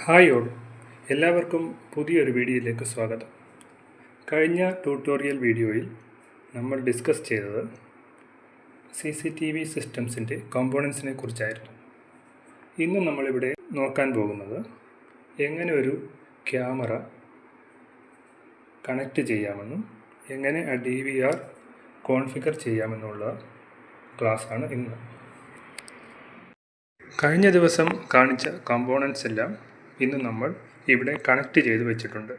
Hi all, എല്ലാവർക്കും പുതിയൊരു വീഡിയോയിലേക്ക് സ്വാഗതം. കഴിഞ്ഞ ട്യൂട്ടോറിയൽ വീഡിയോയിൽ നമ്മൾ ഡിസ്കസ് ചെയ്തത് CCTV സിസ്റ്റംസിൻ്റെ കോമ്പോണൻസിനെ കുറിച്ചായിരുന്നു. ഇന്ന് നമ്മളിവിടെ നോക്കാൻ പോകുന്നത് എങ്ങനെ ഒരു ക്യാമറ കണക്റ്റ് ചെയ്യാമെന്നും എങ്ങനെ ആ DVR കോൺഫിഗർ ചെയ്യാമെന്നുള്ള ക്ലാസ്സാണ് ഇന്ന്. കഴിഞ്ഞ ദിവസം കാണിച്ച കോമ്പോണൻസ് എല്ലാം ഇന്ന് നമ്മൾ ഇവിടെ കണക്റ്റ് ചെയ്ത് വെച്ചിട്ടുണ്ട്.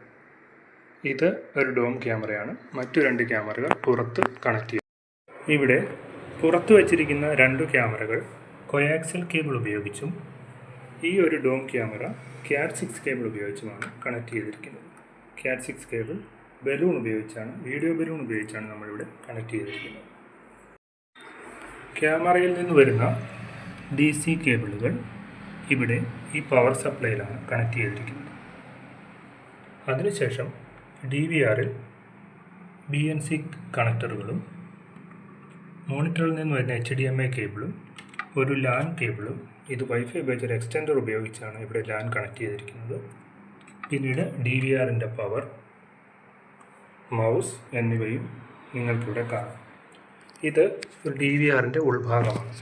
ഇത് ഒരു ഡോം ക്യാമറയാണ്. മറ്റു രണ്ട് ക്യാമറകൾ പുറത്ത് കണക്റ്റ് ചെയ്യും. ഇവിടെ പുറത്ത് വച്ചിരിക്കുന്ന രണ്ട് ക്യാമറകൾ കോയാക്സിയൽ കേബിൾ ഉപയോഗിച്ചും ഈ ഒരു ഡോം ക്യാമറ CAT6 കേബിൾ ഉപയോഗിച്ചുമാണ് കണക്റ്റ് ചെയ്തിരിക്കുന്നത്. CAT6 കേബിൾ ബലൂൺ ഉപയോഗിച്ചാണ്, വീഡിയോ ബലൂൺ ഉപയോഗിച്ചാണ് നമ്മളിവിടെ കണക്റ്റ് ചെയ്തിരിക്കുന്നത്. ക്യാമറയിൽ നിന്ന് വരുന്ന DC കേബിളുകൾ ഇവിടെ ഈ പവർ സപ്ലൈയിലാണ് കണക്റ്റ് ചെയ്തിരിക്കുന്നത്. അതിനുശേഷം DVRൽ BNC കണക്ടറുകളും മോണിറ്ററിൽ നിന്ന് വരുന്ന HDMI കേബിളും ഒരു LAN കേബിളും, ഇത് വൈഫൈ ഉപയോഗിച്ച ഒരു എക്സ്റ്റൻഡർ ഉപയോഗിച്ചാണ് ഇവിടെ LAN കണക്റ്റ് ചെയ്തിരിക്കുന്നത്. പിന്നീട് DVRൻ്റെ പവർ, മൗസ് എന്നിവയും നിങ്ങൾക്കിവിടെ കാണാം. ഇത് ഒരു DVRൻ്റെ ഉൾഭാഗമാണ്.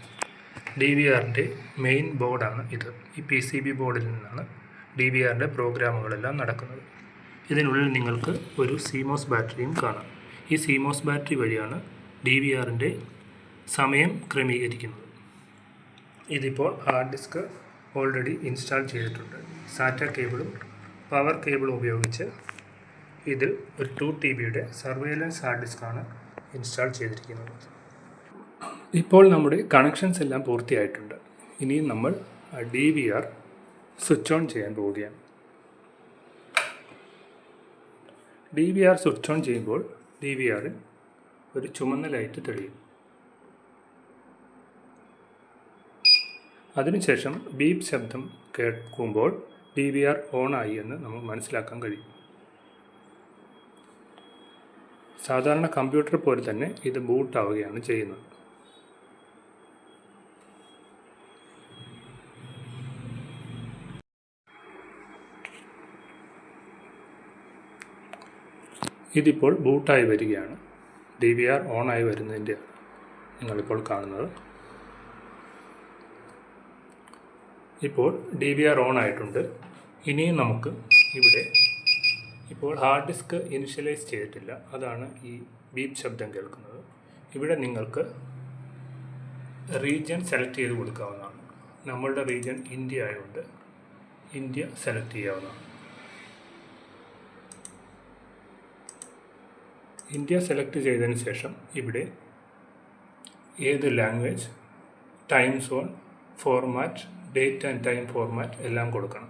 DVRൻ്റെ മെയിൻ ബോർഡാണ് ഇത്. ഈ PCB ബോർഡിൽ നിന്നാണ് DVRൻ്റെ പ്രോഗ്രാമുകളെല്ലാം നടക്കുന്നത്. ഇതിനുള്ളിൽ നിങ്ങൾക്ക് ഒരു CMOS ബാറ്ററിയും കാണാം. ഈ CMOS ബാറ്ററി വഴിയാണ് DVRൻ്റെ സമയം ക്രമീകരിക്കുന്നത്. ഇതിപ്പോൾ ഹാർഡ് ഡിസ്ക് ഓൾറെഡി ഇൻസ്റ്റാൾ ചെയ്തിട്ടുണ്ട്. SATA കേബിളും പവർ കേബിളും ഉപയോഗിച്ച് ഇതിൽ ഒരു 2 TBയുടെ സർവൈലൻസ് ഹാർഡ് ഡിസ്ക്കാണ് ഇൻസ്റ്റാൾ ചെയ്തിരിക്കുന്നത്. ഇപ്പോൾ നമ്മുടെ കണക്ഷൻസ് എല്ലാം പൂർത്തിയായിട്ടുണ്ട്. ഇനിയും നമ്മൾ DVR സ്വിച്ച് ഓൺ ചെയ്യാൻ പോവുകയാണ്. DVR സ്വിച്ച് ഓൺ ചെയ്യുമ്പോൾ DVRൽ ഒരു ചുമന്ന ലൈറ്റ് തെളിയും. അതിനുശേഷം ബീപ്പ് ശബ്ദം കേൾക്കുമ്പോൾ DVR ഓണായി എന്ന് നമുക്ക് മനസ്സിലാക്കാൻ കഴിയും. സാധാരണ കമ്പ്യൂട്ടർ പോലെ തന്നെ ഇത് ബൂട്ട് ആവുകയാണ് ചെയ്യുന്നത്. ഇതിപ്പോൾ ബൂട്ടായി വരികയാണ്. DVR ഓണായി വരുന്നതിൻ്റെ നിങ്ങളിപ്പോൾ കാണുന്നത്. ഇപ്പോൾ DVR ഓൺ ആയിട്ടുണ്ട്. ഇനിയും നമുക്ക് ഇവിടെ ഇപ്പോൾ ഹാർഡ് ഡിസ്ക് ഇനിഷ്യലൈസ് ചെയ്തിട്ടില്ല, അതാണ് ഈ ബീപ്പ് ശബ്ദം കേൾക്കുന്നത്. ഇവിടെ നിങ്ങൾക്ക് റീജിയൻ സെലക്ട് ചെയ്ത് കൊടുക്കാവുന്നതാണ്. നമ്മളുടെ റീജിയൻ ഇന്ത്യ ആയതുകൊണ്ട് ഇന്ത്യ സെലക്ട് ചെയ്യാവുന്നതാണ്. ഇന്ത്യ സെലക്ട് ചെയ്തതിന് ശേഷം ഇവിടെ ഏത് language, time zone, format, date and time format എല്ലാം കൊടുക്കണം.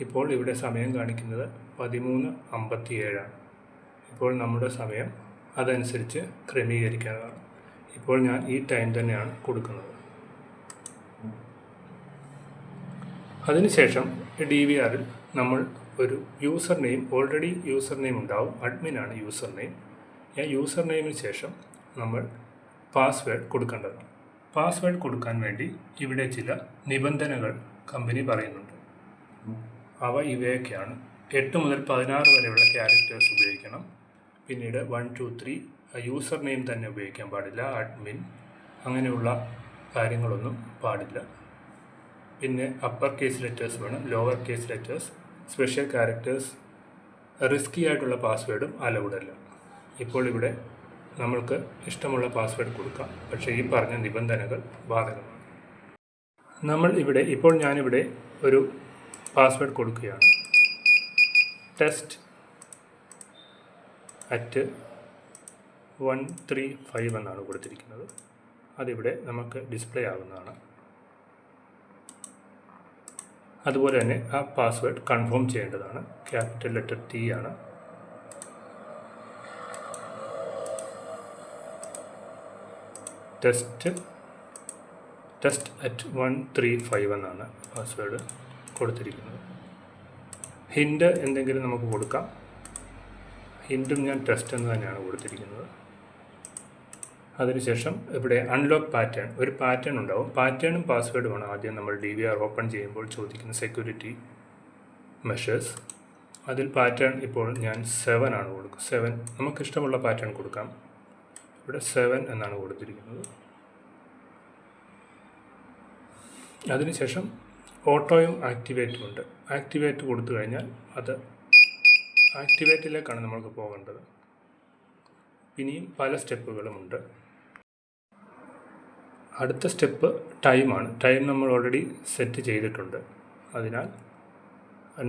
ഇപ്പോൾ ഇവിടെ സമയം കാണിക്കുന്നത് 13:57. ഇപ്പോൾ നമ്മുടെ സമയം അതനുസരിച്ച് ക്രമീകരിക്കാവുന്നതാണ്. ഇപ്പോൾ ഞാൻ ഈ ടൈം തന്നെയാണ് കൊടുക്കുന്നത്. അതിനുശേഷം DVRൽ നമ്മൾ ഒരു user name, already user name ഉണ്ടാവും, അഡ്മിനാണ് യൂസർ നെയിം. ആ യൂസർ നെയിമിന് ശേഷം നമ്മൾ പാസ്വേഡ് കൊടുക്കേണ്ടതാണ്. പാസ്വേഡ് കൊടുക്കാൻ വേണ്ടി ഇവിടെ ചില നിബന്ധനകൾ കമ്പനി പറയുന്നുണ്ട്. അവ ഇവയൊക്കെയാണ്. 8 മുതൽ 16 വരെയുള്ള ക്യാരക്ടേഴ്സ് ഉപയോഗിക്കണം. പിന്നീട് 1, 2, 3 യൂസർ നെയിം തന്നെ ഉപയോഗിക്കാൻ പാടില്ല. അഡ്മിൻ അങ്ങനെയുള്ള കാര്യങ്ങളൊന്നും പാടില്ല. പിന്നെ അപ്പർ കേസ് ലെറ്റേഴ്സ് വേണം, lower case letters, special characters, risky ആയിട്ടുള്ള പാസ്വേഡും അലൗഡ് അല്ല. ഇപ്പോൾ ഇവിടെ നമ്മൾക്ക് ഇഷ്ടമുള്ള പാസ്വേഡ് കൊടുക്കാം, പക്ഷേ ഈ പറഞ്ഞ നിബന്ധനകൾ ബാധകമാണ്. ഇപ്പോൾ ഞാനിവിടെ ഒരു പാസ്വേഡ് കൊടുക്കുകയാണ്. test@135 എന്നാണ് കൊടുത്തിരിക്കുന്നത്. അതിവിടെ നമുക്ക് ഡിസ്പ്ലേ ആകുന്നതാണ്. അതുപോലെ തന്നെ ആ പാസ്വേഡ് കൺഫേം ചെയ്യേണ്ടതാണ്. ക്യാപിറ്റൽ ലെറ്റർ T ആണ്. test@135 എന്നാണ് പാസ്വേഡ് കൊടുത്തിരിക്കുന്നത്. ഹിൻഡ് എന്തെങ്കിലും നമുക്ക് കൊടുക്കാം. ഹിൻഡും ഞാൻ ടെസ്റ്റ് എന്ന് തന്നെയാണ് കൊടുത്തിരിക്കുന്നത്. അതിനുശേഷം ഇവിടെ അൺലോക്ക് പാറ്റേൺ, ഒരു പാറ്റേൺ ഉണ്ടാവും. പാറ്റേണും പാസ്വേഡുമാണ് ആദ്യം നമ്മൾ DVR ഓപ്പൺ ചെയ്യുമ്പോൾ ചോദിക്കുന്ന സെക്യൂരിറ്റി മെഷേഴ്സ്. അതിൽ പാറ്റേൺ ഇപ്പോൾ ഞാൻ 7 ആണ് കൊടുക്കുക. 7 നമുക്കിഷ്ടമുള്ള പാറ്റേൺ കൊടുക്കാം. ഇവിടെ 7 എന്നാണ് കൊടുത്തിരിക്കുന്നത്. അതിനുശേഷം ഓട്ടോയും ആക്ടിവേറ്റും ഉണ്ട്. ആക്ടിവേറ്റ് കൊടുത്തു കഴിഞ്ഞാൽ അത് ആക്ടിവേറ്റിലേക്കാണ് നമ്മൾക്ക് പോകേണ്ടത്. ഇനിയും പല സ്റ്റെപ്പുകളുമുണ്ട്. അടുത്ത സ്റ്റെപ്പ് ടൈമാണ്. ടൈം നമ്മൾ ഓൾറെഡി സെറ്റ് ചെയ്തിട്ടുണ്ട്. അതിനാൽ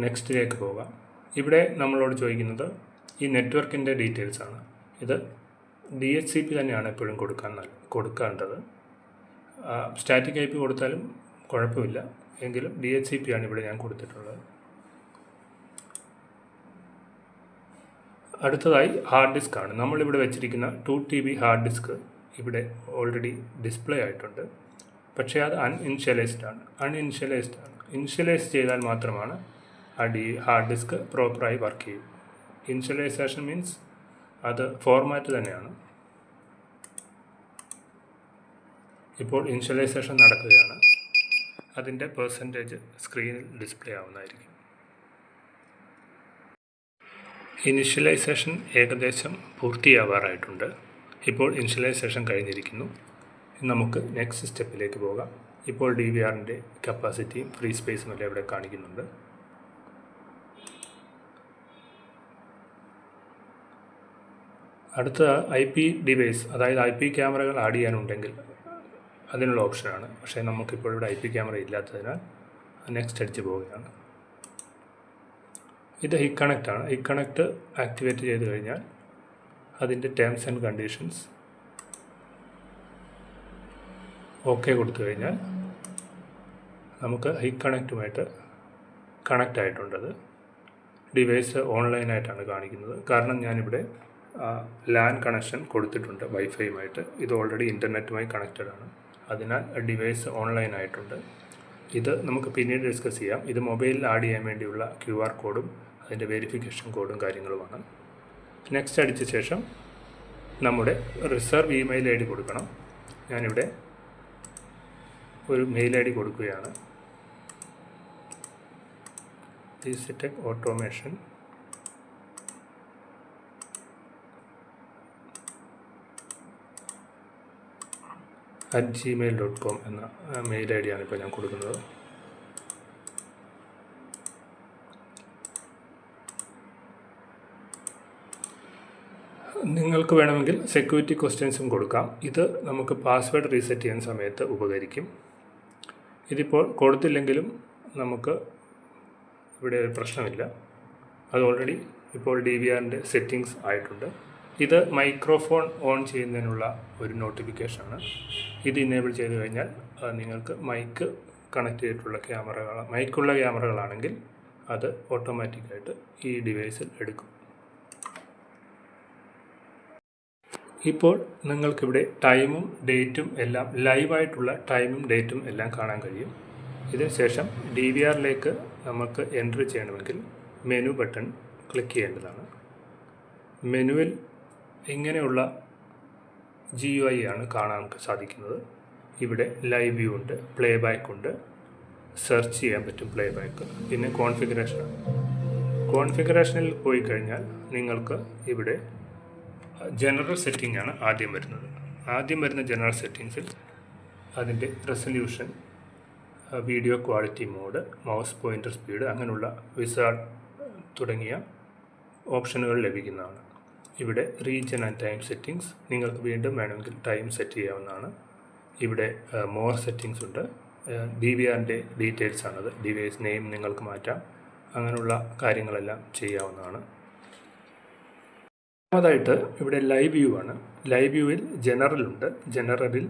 നെക്സ്റ്റിലേക്ക് പോകാം. ഇവിടെ നമ്മളോട് ചോദിക്കുന്നത് ഈ നെറ്റ്വർക്കിൻ്റെ ഡീറ്റെയിൽസാണ്. ഇത് DHCP തന്നെയാണ് എപ്പോഴും കൊടുക്കേണ്ടത്. സ്റ്റാറ്റിക് IP കൊടുത്താലും കുഴപ്പമില്ല, എങ്കിലും DHCP ആണ് ഇവിടെ ഞാൻ കൊടുത്തിട്ടുള്ളത്. അടുത്തതായി ഹാർഡ് ഡിസ്ക് ആണ്. നമ്മളിവിടെ വെച്ചിരിക്കുന്ന 2 TB ഹാർഡ് ഡിസ്ക് ഇവിടെ ഓൾറെഡി ഡിസ്പ്ലേ ആയിട്ടുണ്ട്. പക്ഷേ അത് അൺഇനിഷ്യലൈസ്ഡ് ആണ്. ഇനിഷ്യലൈസ് ചെയ്താൽ മാത്രമാണ് ഹാർഡ് ഡിസ്ക് പ്രോപ്പറായി വർക്ക് ചെയ്യും. ഇനിഷ്യലൈസേഷൻ മീൻസ് അത് ഫോർമാറ്റ് തന്നെയാണ്. ഇപ്പോൾ ഇനിഷ്യലൈസേഷൻ നടക്കുകയാണ്. അതിൻ്റെ പെർസെൻറ്റേജ് സ്ക്രീനിൽ ഡിസ്പ്ലേ ആവുന്നതായിരിക്കും. ഇനിഷ്യലൈസേഷൻ ഏകദേശം പൂർത്തിയാവാറായിട്ടുണ്ട്. ഇപ്പോൾ ഇനിഷ്യലൈസേഷൻ കഴിഞ്ഞിരിക്കുന്നു. നമുക്ക് നെക്സ്റ്റ് സ്റ്റെപ്പിലേക്ക് പോകാം. ഇപ്പോൾ DVRൻ്റെ കപ്പാസിറ്റിയും ഫ്രീ സ്പേസും എല്ലാം ഇവിടെ കാണിക്കുന്നുണ്ട്. അടുത്ത IP ഡിവൈസ്, അതായത് IP ക്യാമറകൾ ആഡ് ചെയ്യാനുണ്ടെങ്കിൽ അതിനുള്ള ഓപ്ഷനാണ്. പക്ഷേ നമുക്കിപ്പോൾ ഇവിടെ IP ക്യാമറ ഇല്ലാത്തതിനാൽ നെക്സ്റ്റ് അടിച്ച് പോവുകയാണ്. ഇത് ഹിക് കണക്റ്റ് ആണ്. ഹിക് കണക്റ്റ് ആക്ടിവേറ്റ് ചെയ്ത് കഴിഞ്ഞാൽ അതിൻ്റെ ടേംസ് ആൻഡ് കണ്ടീഷൻസ് ഓക്കെ കൊടുത്തു കഴിഞ്ഞാൽ നമുക്ക് ഹിക് കണക്റ്റുമായിട്ട് കണക്റ്റ് ആയിട്ടുണ്ടത്. ഡിവൈസ് ഓൺലൈനായിട്ടാണ് കാണിക്കുന്നത്. കാരണം ഞാനിവിടെ LAN കണക്ഷൻ കൊടുത്തിട്ടുണ്ട് വൈഫൈയുമായിട്ട്. ഇത് ഓൾറെഡി ഇൻ്റർനെറ്റുമായി കണക്റ്റഡ് ആണ്. അതിനാൽ ഡിവൈസ് ഓൺലൈൻ ആയിട്ടുണ്ട്. ഇത് നമുക്ക് പിന്നീട് ഡിസ്കസ് ചെയ്യാം. ഇത് മൊബൈലിൽ ആഡ് ചെയ്യാൻ വേണ്ടിയുള്ള QR കോഡും അതിൻ്റെ വെരിഫിക്കേഷൻ കോഡും കാര്യങ്ങളുമാണ്. നെക്സ്റ്റ് അടിച്ച ശേഷം നമ്മുടെ റിസർവ് ഇമെയിൽ ID കൊടുക്കണം. ഞാനിവിടെ ഒരു മെയിൽ ID കൊടുക്കുകയാണ്. DCTech Automation @gmail.com എന്ന മെയിൽ ID ആണ് ഇപ്പോൾ ഞാൻ കൊടുക്കുന്നത്. നിങ്ങൾക്ക് വേണമെങ്കിൽ സെക്യൂരിറ്റി ക്വസ്റ്റ്യൻസും കൊടുക്കാം. ഇത് നമുക്ക് പാസ്വേഡ് റീസെറ്റ് ചെയ്യുന്ന സമയത്ത് ഉപകരിക്കും. ഇതിപ്പോൾ കൊടുത്തില്ലെങ്കിലും നമുക്ക് ഇവിടെ ഒരു പ്രശ്നമില്ല. അത് ഓൾറെഡി ഇപ്പോൾ DVRൻ്റെ സെറ്റിങ്സ് ആയിട്ടുണ്ട്. ഇത് മൈക്രോഫോൺ ഓൺ ചെയ്യുന്നതിനുള്ള ഒരു നോട്ടിഫിക്കേഷനാണ്. ഇത് ഇനേബിൾ ചെയ്ത് കഴിഞ്ഞാൽ നിങ്ങൾക്ക് മൈക്ക് കണക്ട് ചെയ്തിട്ടുള്ള മൈക്കുള്ള ക്യാമറകളാണെങ്കിൽ അത് ഓട്ടോമാറ്റിക്കായിട്ട് ഈ ഡിവൈസിൽ എടുക്കും. ഇപ്പോൾ നിങ്ങൾക്കിവിടെ ടൈമും ഡേറ്റും എല്ലാം ലൈവായിട്ടുള്ള ടൈമും ഡേറ്റും എല്ലാം കാണാൻ കഴിയും. ഇതിനുശേഷം DVRലേക്ക് നമുക്ക് എൻട്രി ചെയ്യണമെങ്കിൽ മെനു ബട്ടൺ ക്ലിക്ക് ചെയ്യേണ്ടതാണ്. മെനുവിൽ ഇങ്ങനെയുള്ള GUI ആണ് കാണാൻ സാധിക്കുന്നത്. ഇവിടെ ലൈവ് വ്യൂ ഉണ്ട്, പ്ലേ ബാക്ക് ഉണ്ട്, സെർച്ച് ചെയ്യാൻ പറ്റും പ്ലേ ബാക്ക്, പിന്നെ കോൺഫിഗറേഷനിൽ പോയി കഴിഞ്ഞാൽ നിങ്ങൾക്ക് ഇവിടെ ജനറൽ സെറ്റിംഗ് ആണ് ആദ്യം വരുന്ന ജനറൽ സെറ്റിങ്സിൽ അതിൻ്റെ resolution, video quality mode, mouse pointer speed, അങ്ങനെയുള്ള വിസാർഡ് തുടങ്ങിയ ഓപ്ഷനുകൾ ലഭിക്കുന്നതാണ്. ഇവിടെ റീജിയൻ ആൻഡ് ടൈം സെറ്റിങ്സ്, നിങ്ങൾക്ക് വീണ്ടും വേണമെങ്കിൽ ടൈം സെറ്റ് ചെയ്യാവുന്നതാണ്. ഇവിടെ മോർ സെറ്റിങ്സ് ഉണ്ട്. DVRൻ്റെ ഡീറ്റെയിൽസ് ആണത്. ഡിവൈസ് നെയിം നിങ്ങൾക്ക് മാറ്റാം. അങ്ങനെയുള്ള കാര്യങ്ങളെല്ലാം ചെയ്യാവുന്നതാണ്. രണ്ടാമതായിട്ട് ഇവിടെ ലൈവ് വ്യൂ ആണ്. ലൈവ് വ്യൂവിൽ ജനറലുണ്ട്. ജനറലിൽ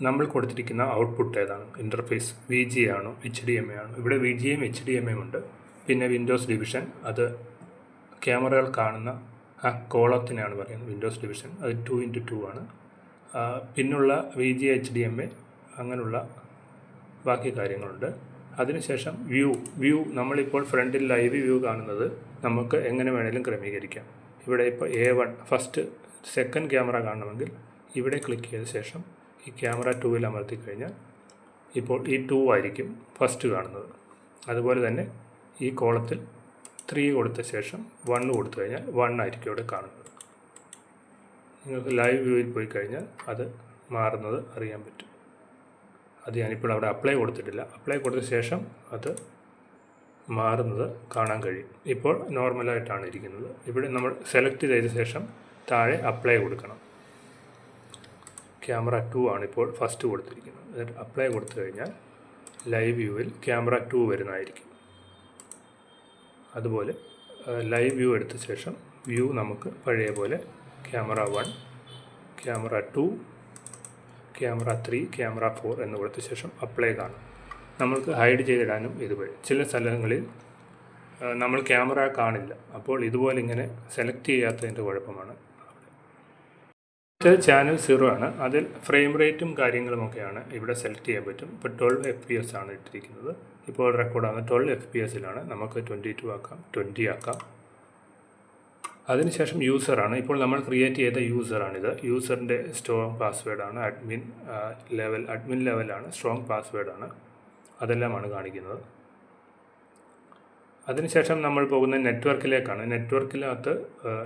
നമ്മൾ കൊടുത്തിരിക്കുന്ന ഔട്ട്പുട്ട് ഏതാണ്, ഇൻ്റർഫേസ് VGA ആണോ HDMI ആണോ. ഇവിടെ VGAയും HDMI ഉണ്ട്. പിന്നെ വിൻഡോസ് ഡിവിഷൻ, അത് ക്യാമറകൾ കാണുന്ന ആ കോളത്തിനാണ് പറയുന്നത് വിൻഡോസ് ഡിവിഷൻ. അത് 2x2 ആണ്. പിന്നുള്ള VGA HDMI അങ്ങനെയുള്ള ബാക്കി കാര്യങ്ങളുണ്ട്. അതിനുശേഷം വ്യൂ നമ്മളിപ്പോൾ ഫ്രണ്ടിൽ ലൈവ് വ്യൂ കാണുന്നത് നമുക്ക് എങ്ങനെ വേണമെങ്കിലും ക്രമീകരിക്കാം. ഇവിടെ ഇപ്പോൾ A1 ഫസ്റ്റ് സെക്കൻഡ് ക്യാമറ കാണണമെങ്കിൽ ഇവിടെ ക്ലിക്ക് ചെയ്ത ശേഷം ഈ ക്യാമറ 2ൽ അമർത്തി കഴിഞ്ഞാൽ ഇപ്പോൾ ഈ 2 ആയിരിക്കും ഫസ്റ്റ് കാണുന്നത്. അതുപോലെ തന്നെ ഈ കോളത്തിൽ 3 കൊടുത്ത ശേഷം 1 കൊടുത്തു കഴിഞ്ഞാൽ 1 ആയിരിക്കും ഇവിടെ കാണുന്നത്. നിങ്ങൾക്ക് ലൈവ് വ്യൂവിൽ പോയി കഴിഞ്ഞാൽ അത് മാറുന്നത് അറിയാൻ പറ്റും. അത് ഞാനിപ്പോൾ അവിടെ അപ്ലൈ കൊടുത്തിട്ടില്ല. അപ്ലൈ കൊടുത്ത ശേഷം അത് മാറുന്നത് കാണാൻ കഴിയും. ഇപ്പോൾ നോർമലായിട്ടാണ് ഇരിക്കുന്നത്. ഇവിടെ നമ്മൾ സെലക്ട് ചെയ്ത ശേഷം താഴെ അപ്ലൈ കൊടുക്കണം. ക്യാമറ 2 ആണ് ഇപ്പോൾ ഫസ്റ്റ് കൊടുത്തിരിക്കുന്നത്. എന്നിട്ട് അപ്ലൈ കൊടുത്തു കഴിഞ്ഞാൽ ലൈവ് വ്യൂവിൽ ക്യാമറ 2 വരുന്നതായിരിക്കും. അതുപോലെ ലൈവ് വ്യൂ എടുത്ത ശേഷം വ്യൂ നമുക്ക് പഴയ പോലെ ക്യാമറ 1, ക്യാമറ 2, ക്യാമറ 3, ക്യാമറ 4 എന്ന് കൊടുത്ത ശേഷം അപ്ലൈ കാണും. നമ്മൾക്ക് ഹൈഡ് ചെയ്തിടാനും ഇതുവഴി. ചില സ്ഥലങ്ങളിൽ നമ്മൾ ക്യാമറ കാണില്ല. അപ്പോൾ ഇതുപോലെ ഇങ്ങനെ സെലക്ട് ചെയ്യാത്തതിൻ്റെ കുഴപ്പമാണ്. ഇത് ചാനൽ 0 ആണ്. അതിൽ ഫ്രെയിം റേറ്റും കാര്യങ്ങളുമൊക്കെയാണ് ഇവിടെ സെലക്ട് ചെയ്യാൻ പറ്റും. ഇപ്പോൾ 12 FPS ആണ് ഇട്ടിരിക്കുന്നത്. ഇപ്പോൾ റെക്കോർഡാകുന്നത് 12 FPS-ലാണ്. നമുക്ക് 22 ആക്കാം, 20 ആക്കാം. അതിനുശേഷം യൂസറാണ്. ഇപ്പോൾ നമ്മൾ ക്രിയേറ്റ് ചെയ്ത യൂസറാണിത്. യൂസറിൻ്റെ സ്ട്രോങ് പാസ്വേഡാണ്. അഡ്മിൻ ലെവലാണ്, സ്ട്രോങ് പാസ്വേഡാണ്. അതെല്ലാമാണ് കാണിക്കുന്നത്. അതിനുശേഷം നമ്മൾ പോകുന്ന നെറ്റ്വർക്കിലേക്കാണ്. നെറ്റ്വർക്കിനകത്ത്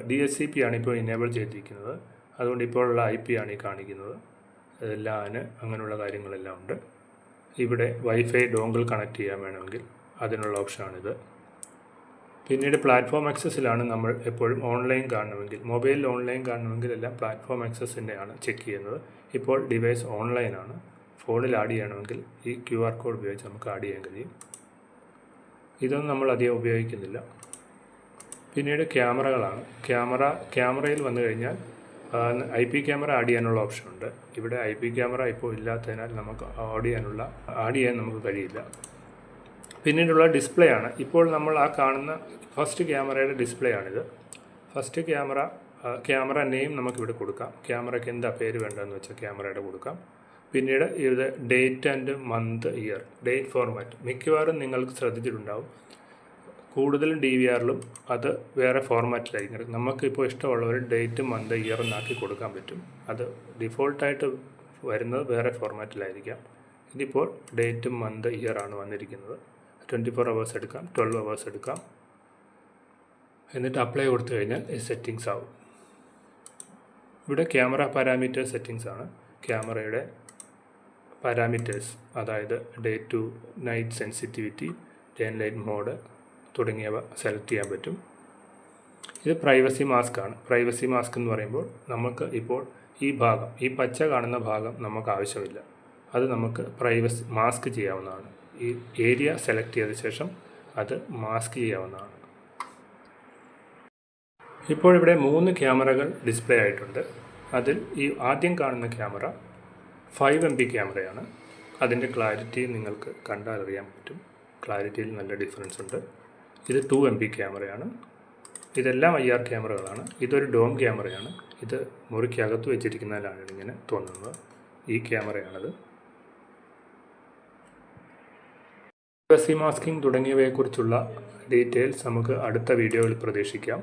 DHCP ആണ് ഇപ്പോൾ ഇനേബിൾ ചെയ്തിരിക്കുന്നത്. അതുകൊണ്ട് ഇപ്പോഴുള്ള IP ആണ് ഈ കാണിക്കുന്നത്. LAN അങ്ങനെയുള്ള കാര്യങ്ങളെല്ലാം ഉണ്ട്. ഇവിടെ വൈഫൈ ഡോങ്കിൾ കണക്ട് ചെയ്യാൻ വേണമെങ്കിൽ അതിനുള്ള ഓപ്ഷനാണിത്. പിന്നീട് പ്ലാറ്റ്ഫോം ആക്സസിലാണ് നമ്മൾ എപ്പോഴും ഓൺലൈൻ കാണണമെങ്കിൽ, മൊബൈലിൽ ഓൺലൈൻ കാണണമെങ്കിൽ എല്ലാം പ്ലാറ്റ്ഫോം ആക്സസിൻ്റെയാണ് ചെക്ക് ചെയ്യുന്നത്. ഇപ്പോൾ ഡിവൈസ് ഓൺലൈനാണ്. ഫോണിൽ ആഡ് ചെയ്യണമെങ്കിൽ ഈ QR കോഡ് ഉപയോഗിച്ച് നമുക്ക് ആഡ് ചെയ്യാൻ കഴിയും. ഇതൊന്നും നമ്മൾ അധികം ഉപയോഗിക്കുന്നില്ല. പിന്നീട് ക്യാമറകളാണ്. ക്യാമറയിൽ വന്നു കഴിഞ്ഞാൽ IP ക്യാമറ ആഡ് ചെയ്യാനുള്ള ഓപ്ഷനുണ്ട്. ഇവിടെ IP ക്യാമറ ഇപ്പോൾ ഇല്ലാത്തതിനാൽ നമുക്ക് ആഡ് ചെയ്യാൻ നമുക്ക് കഴിയില്ല. പിന്നീടുള്ള ഡിസ്പ്ലേ ആണ്. ഇപ്പോൾ നമ്മൾ ആ കാണുന്ന ഫസ്റ്റ് ക്യാമറയുടെ ഡിസ്പ്ലേ ആണിത്. ഫസ്റ്റ് ക്യാമറ നെയിം നമുക്കിവിടെ കൊടുക്കാം. ക്യാമറയ്ക്ക് എന്താ പേര് വേണ്ടതെന്ന് വെച്ചാൽ ക്യാമറയുടെ കൊടുക്കാം. പിന്നീട് ഇത് date and month, year, date format. മിക്കവാറും നിങ്ങൾക്ക് ശ്രദ്ധിച്ചിട്ടുണ്ടാവും, കൂടുതലും DVRലും അത് വേറെ ഫോർമാറ്റിലായിരിക്കും. നമുക്കിപ്പോൾ ഇഷ്ടമുള്ള ഒരു ഡേറ്റ്, മന്ത്, ഇയർ എന്നാക്കി കൊടുക്കാൻ പറ്റും. അത് ഡിഫോൾട്ടായിട്ട് വരുന്നത് വേറെ ഫോർമാറ്റിലായിരിക്കാം. ഇതിപ്പോൾ ഡേറ്റ്, മന്ത്, ഇയർ ആണ് വന്നിരിക്കുന്നത്. 24 hours എടുക്കാം, 12 hours എടുക്കാം. എന്നിട്ട് അപ്ലൈ കൊടുത്തു കഴിഞ്ഞാൽ സെറ്റിങ്സ് ആവും. ഇവിടെ ക്യാമറ പാരാമീറ്റേഴ്സ് സെറ്റിങ്സ് ആണ്. ക്യാമറയുടെ പാരാമീറ്റേഴ്സ്, അതായത് day to night sensitivity, day and light mode തുടങ്ങിയവ സെലക്ട് ചെയ്യാൻ പറ്റും. ഇത് പ്രൈവസി മാസ്ക് ആണ്. പ്രൈവസി മാസ്ക് എന്ന് പറയുമ്പോൾ നമുക്ക് ഇപ്പോൾ ഈ പച്ച കാണുന്ന ഭാഗം നമുക്ക് ആവശ്യമില്ല. അത് നമുക്ക് പ്രൈവസി മാസ്ക് ചെയ്യാവുന്നതാണ്. ഈ ഏരിയ സെലക്ട് ചെയ്ത ശേഷം അത് മാസ്ക് ചെയ്യാവുന്നതാണ്. ഇപ്പോൾ ഇവിടെ 3 ക്യാമറകൾ ഡിസ്പ്ലേ ആയിട്ടുണ്ട്. അതിൽ ഈ ആദ്യം കാണുന്ന ക്യാമറ 5 MP ക്യാമറയാണ്. അതിൻ്റെ ക്ലാരിറ്റി നിങ്ങൾക്ക് കണ്ടാൽ അറിയാൻ പറ്റും. ക്ലാരിറ്റിയിൽ നല്ല ഡിഫറൻസ് ഉണ്ട്. ഇത് 2 MP ക്യാമറയാണ്. ഇതെല്ലാം IR ക്യാമറകളാണ്. ഇതൊരു ഡോം ക്യാമറയാണ്. ഇത് മുറിക്കകത്ത് വെച്ചിരിക്കുന്നതിലാണ് ഇങ്ങനെ തോന്നുന്നത്. ഈ ക്യാമറയാണത്. പ്രൈവസി മാസ്കിംഗ് തുടങ്ങിയവയെക്കുറിച്ചുള്ള ഡീറ്റെയിൽസ് നമുക്ക് അടുത്ത വീഡിയോയിൽ പ്രതീക്ഷിക്കാം.